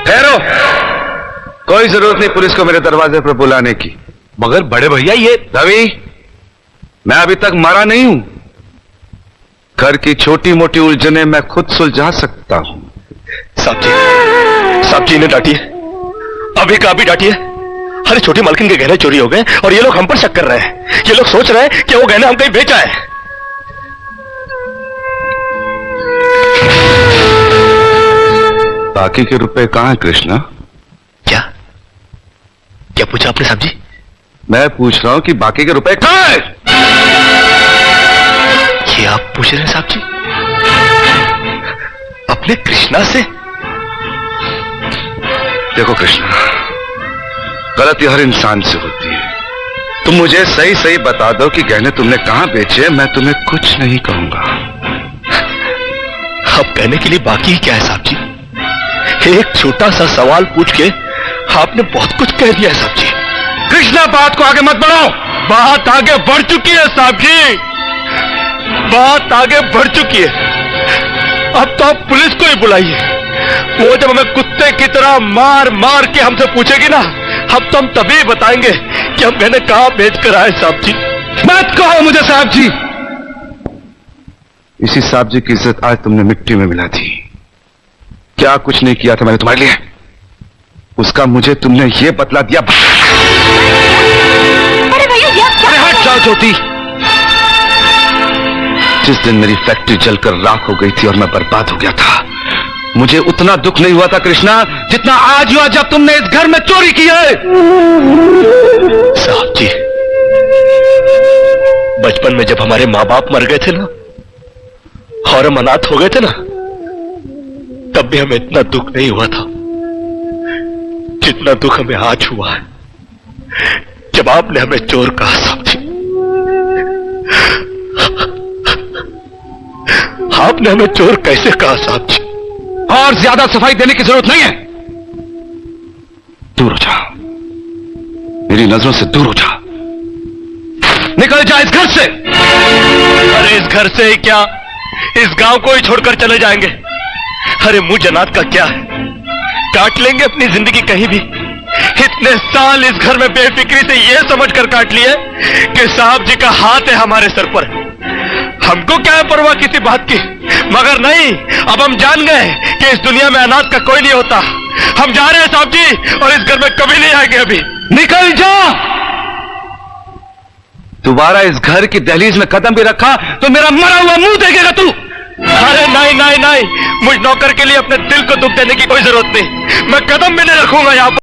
ठहरो, कोई जरूरत नहीं पुलिस को मेरे दरवाजे पर बुलाने की। मगर बड़े भैया ये रवि, मैं अभी तक मरा नहीं हूं। घर की छोटी मोटी उलझने मैं खुद सुलझा सकता हूं। साहब जी ने डांटी है, अभी का अभी डांटी है। अरे छोटी मालकिन के गहने चोरी हो गए और ये लोग हम पर शक कर रहे हैं। ये लोग सोच रहे हैं कि वो गहने हम कहीं बेचा है। बाकी के रुपए कहां हैं कृष्णा? क्या क्या पूछा आपने साहब जी? मैं पूछ रहा हूं कि बाकी के रुपए कहां हैं? ये आप पूछ रहे हैं साहब जी अपने कृष्णा से? देखो कृष्णा, गलती हर इंसान से होती है। तुम मुझे सही सही बता दो कि गहने तुमने कहां बेचे, मैं तुम्हें कुछ नहीं कहूंगा। अब कहने के लिए बाकी ही क्या है साहब जी? एक छोटा सा सवाल पूछ के आपने बहुत कुछ कह दिया है साहब जी। कृष्णा, बात को आगे मत बढ़ाओ। बात आगे बढ़ चुकी है साहब जी, बात आगे बढ़ चुकी है। अब तो आप पुलिस को ही बुलाइए। वो जब हमें कुत्ते की तरह मार मार के हमसे पूछेगी ना, अब तो हम तभी बताएंगे कि हम गहने कहां बेच कर आए साहब जी। मत कहो मुझे साहब जी। इसी साहब जी की इज्जत आज तुमने मिट्टी में मिला दी। क्या कुछ नहीं किया था मैंने तुम्हारे लिए, उसका मुझे तुमने ये बतला दिया। अरे भैया, अरे हट जाओ ज्योति। जिस दिन मेरी फैक्ट्री जलकर राख हो गई थी और मैं बर्बाद हो गया था, मुझे उतना दुख नहीं हुआ था कृष्णा जितना आज हुआ जब तुमने इस घर में चोरी की है। साहब जी, बचपन में जब हमारे माँ बाप मर गए थे ना और हम अनाथ हो गए थे ना, तब भी हमें इतना दुख नहीं हुआ था जितना दुख हमें आज हुआ है जब आपने हमें चोर कहा साहब जी। आपने हमें चोर कैसे कहा साहब जी? और ज्यादा सफाई देने की जरूरत नहीं है। दूर हो जा, मेरी नजरों से दूर हो जा। निकल जा इस घर से। अरे इस घर से ही क्या, इस गांव को ही छोड़कर चले जाएंगे। अरे मुझ जनात का क्या है, काट लेंगे अपनी जिंदगी कहीं भी। इतने साल इस घर में बेफिक्री से यह समझकर काट लिए कि साहब जी का हाथ है हमारे सर पर। हमको क्या है परवाह किसी बात की, मगर नहीं, अब हम जान गए कि इस दुनिया में अनाथ का कोई नहीं होता। हम जा रहे हैं साहब जी और इस घर में कभी नहीं आएंगे। अभी निकल जा। दोबारा इस घर की दहलीज में कदम भी रखा तो मेरा मरा हुआ मुंह देखेगा तू। अरे नहीं नहीं नहीं, मुझ नौकर के लिए अपने दिल को दुख देने की कोई जरूरत नहीं। मैं कदम भी नहीं रखूंगा यहाँ पर।